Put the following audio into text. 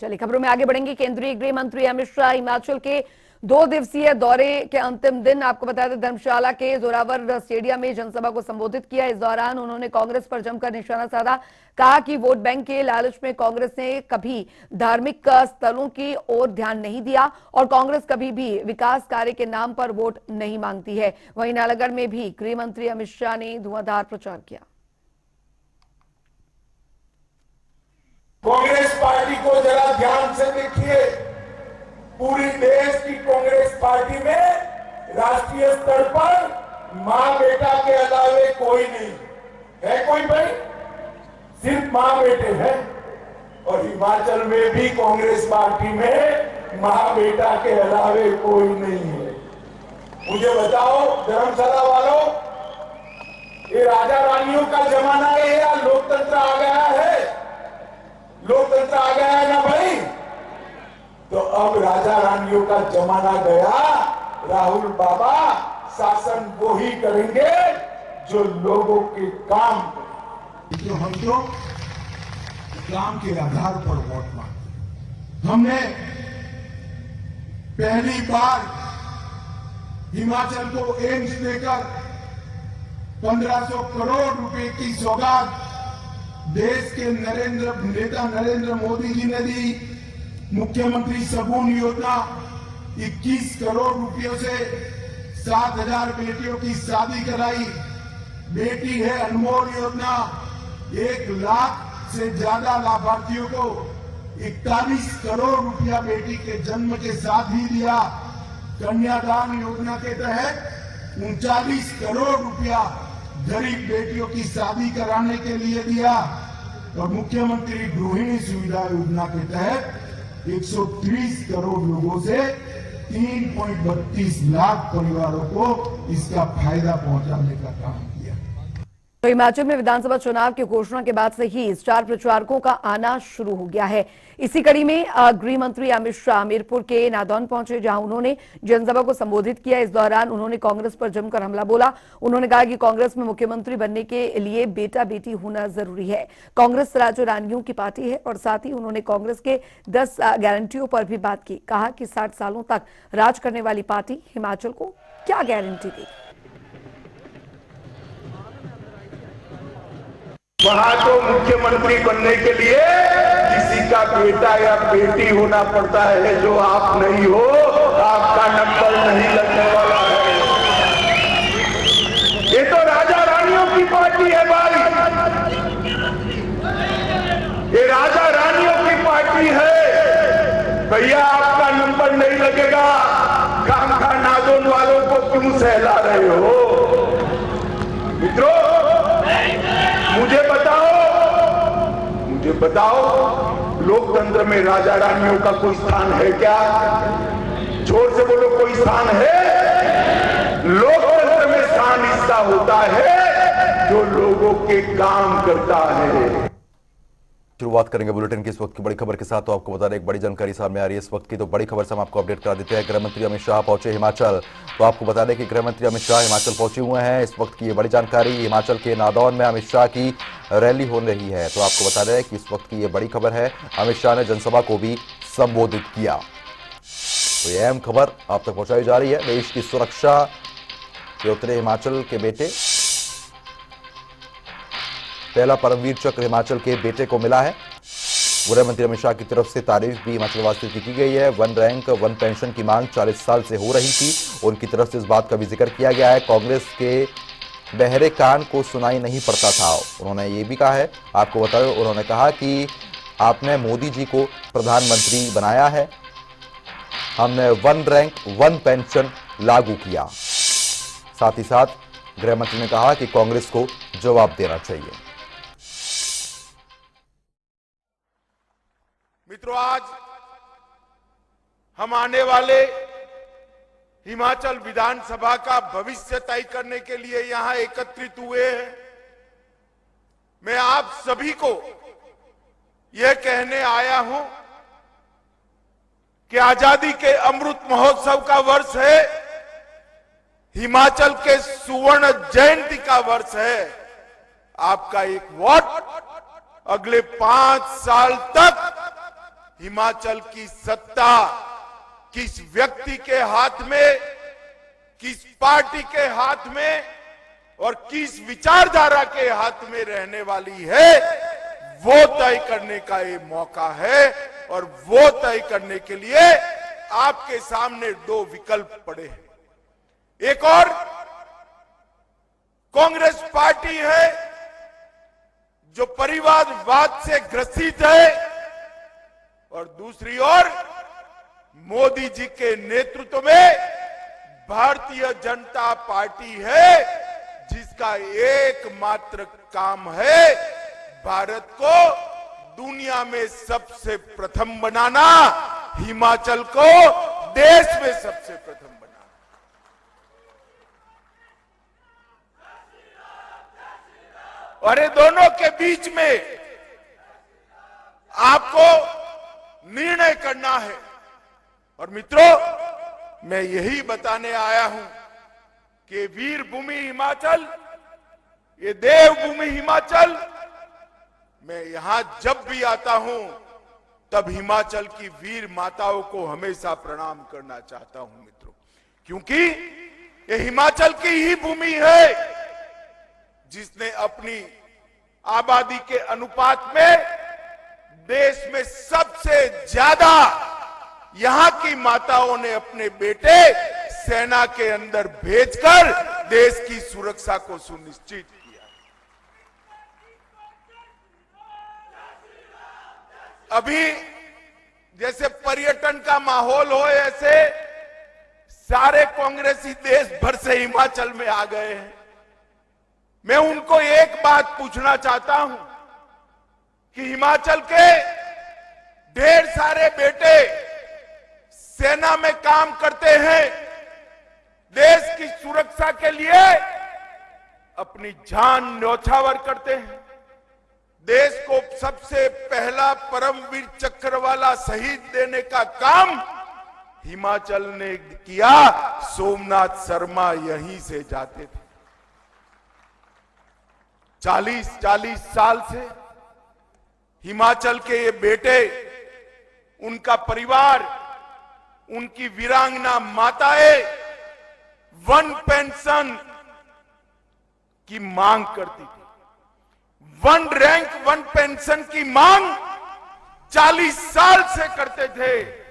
चलिए खबरों में आगे बढ़ेंगे। केंद्रीय गृह मंत्री अमित शाह हिमाचल के 2 दिवसीय दौरे के अंतिम दिन आपको बताया था धर्मशाला के जोरावर स्टेडियम में जनसभा को संबोधित किया। इस दौरान उन्होंने कांग्रेस पर जमकर निशाना साधा। कहा कि वोट बैंक के लालच में कांग्रेस ने कभी धार्मिक स्थलों की ओर ध्यान नहीं दिया और कांग्रेस कभी भी विकास कार्य के नाम पर वोट नहीं मांगती है। वहीं नालागढ़ में भी गृह मंत्री अमित शाह ने धुआंधार प्रचार किया। कांग्रेस पार्टी को जरा ध्यान से देखिए। पूरी देश की कांग्रेस पार्टी में राष्ट्रीय स्तर पर मां बेटा के अलावे कोई नहीं है। कोई भाई सिर्फ मां बेटे हैं। और हिमाचल में भी कांग्रेस पार्टी में मां बेटा के अलावे कोई नहीं है। मुझे बताओ धर्मशाला वालों, ये राजा रानियों का जमाना है या लोकतंत्र आ गया है? लोकतंत्र आ गया है ना भाई। तो अब राजा रानियों का जमाना गया। राहुल बाबा शासन वो ही करेंगे जो लोगों के काम करें। तो हम तो काम के आधार पर वोट मांगे। हमने पहली बार हिमाचल को एम्स देकर 1500 करोड़ रुपए की सौगात देश के नेता नरेंद्र मोदी जी ने दी। मुख्यमंत्री सगुन योजना 21 करोड़ रुपयों से 7000 बेटियों की शादी कराई। बेटी है अनमोल योजना 1 लाख से ज्यादा लाभार्थियों को 41 करोड़ रुपया बेटी के जन्म के साथ ही दिया। कन्यादान योजना के तहत 39 करोड़ रुपया गरीब बेटियों की शादी कराने के लिए दिया। और मुख्यमंत्री गृहिणी सुविधा योजना के तहत 130 करोड़ लोगों से 3.32 लाख परिवारों को इसका फायदा पहुंचाने का काम किया। तो हिमाचल में विधानसभा चुनाव की घोषणा के बाद से ही स्टार प्रचारकों का आना शुरू हो गया है। इसी कड़ी में गृह मंत्री अमित शाह हमीरपुर के नादौन पहुंचे, जहां उन्होंने जनसभा को संबोधित किया। इस दौरान उन्होंने कांग्रेस पर जमकर हमला बोला। उन्होंने कहा कि कांग्रेस में मुख्यमंत्री बनने के लिए बेटा बेटी होना जरूरी है। कांग्रेस राजा रानियों की पार्टी है। और साथ ही उन्होंने कांग्रेस के 10 गारंटियों पर भी बात की। कहा कि 60 सालों तक राज करने वाली पार्टी हिमाचल को क्या गारंटी दी। वहां तो मुख्यमंत्री बनने के लिए किसी का बेटा या बेटी होना पड़ता है। जो आप नहीं हो, आपका नंबर नहीं लगने वाला है। ये तो राजा रानियों की पार्टी है भाई। ये राजा रानियों की पार्टी है। भैया आपका नंबर नहीं लगेगा। कामखा नादौन वालों को क्यों सहला रहे हो? मित्रों मुझे बताओ लोकतंत्र में राजा रानियों का कोई स्थान है क्या? जोर से बोलो, कोई स्थान है? लोकतंत्र में स्थान इसका होता है जो लोगों के काम करता है। शुरुआत करेंगे बुलेटिन की इस वक्त की बड़ी खबर के साथ। तो आपको बता दें एक बड़ी जानकारी सामने आ रही है इस वक्त की। तो बड़ी खबर से हम आपको अपडेट करा देते हैं। गृहमंत्री अमित शाह पहुंचे हिमाचल। तो आपको बता दें कि गृहमंत्री अमित शाह हिमाचल पहुंचे हुए हैं। इस वक्त की ये बड़ी जानकारी, हिमाचल के नादौन में अमित शाह की रैली हो रही है। तो आपको बता दें कि इस वक्त की ये बड़ी खबर है। अमित शाह ने जनसभा को भी संबोधित किया। तो ये अहम खबर आप तक पहुंचाई जा रही है। देश की सुरक्षा के उतरे हिमाचल के बेटे। पहला परमवीर चक्र हिमाचल के बेटे को मिला है। गृह मंत्री अमित शाह की तरफ से तारीफ भी हिमाचल वासियों की गई है। 1 रैंक 1 पेंशन की मांग 40 साल से हो रही थी। उनकी तरफ से इस बात का भी जिक्र किया गया है। कांग्रेस के बहरे कान को सुनाई नहीं पड़ता था। उन्होंने ये भी कहा है, आपको बताया, उन्होंने कहा कि आपने मोदी जी को प्रधानमंत्री बनाया है। हमने 1 रैंक 1 पेंशन लागू किया। साथ ही साथ गृह मंत्री ने कहा कि कांग्रेस को जवाब देना चाहिए। मित्रों, आज हम आने वाले हिमाचल विधानसभा का भविष्य तय करने के लिए यहां एकत्रित हुए हैं। मैं आप सभी को यह कहने आया हूं कि आजादी के अमृत महोत्सव का वर्ष है, हिमाचल के सुवर्ण जयंती का वर्ष है। आपका एक वोट अगले 5 साल तक हिमाचल की सत्ता किस व्यक्ति के हाथ में, किस पार्टी के हाथ में और किस विचारधारा के हाथ में रहने वाली है, वो तय करने का ये मौका है। और वो तय करने के लिए आपके सामने दो विकल्प पड़े हैं। एक और कांग्रेस पार्टी है जो परिवारवाद से ग्रसित है, और दूसरी ओर मोदी जी के नेतृत्व में भारतीय जनता पार्टी है, जिसका एकमात्र काम है भारत को दुनिया में सबसे प्रथम बनाना, हिमाचल को देश में सबसे प्रथम बनाना। और ये दोनों के बीच में आपको निर्णय करना है। और मित्रों, मैं यही बताने आया हूं कि वीर भूमि हिमाचल, ये देवभूमि हिमाचल, मैं यहां जब भी आता हूं तब हिमाचल की वीर माताओं को हमेशा प्रणाम करना चाहता हूं मित्रों, क्योंकि ये हिमाचल की ही भूमि है जिसने अपनी आबादी के अनुपात में देश में सबसे ज्यादा यहां की माताओं ने अपने बेटे सेना के अंदर भेजकर देश की सुरक्षा को सुनिश्चित किया। अभी जैसे पर्यटन का माहौल हो, ऐसे सारे कांग्रेसी देश भर से हिमाचल में आ गए हैं। मैं उनको एक बात पूछना चाहता हूं कि हिमाचल के ढेर सारे बेटे सेना में काम करते हैं, देश की सुरक्षा के लिए अपनी जान न्यौछावर करते हैं। देश को सबसे पहला परमवीर चक्र वाला शहीद देने का काम हिमाचल ने किया। सोमनाथ शर्मा यहीं से जाते थे। 40 साल से हिमाचल के ये बेटे, उनका परिवार, उनकी वीरांगना माताएं वन पेंशन की मांग करती थी। वन रैंक वन पेंशन की मांग 40 साल से करते थे।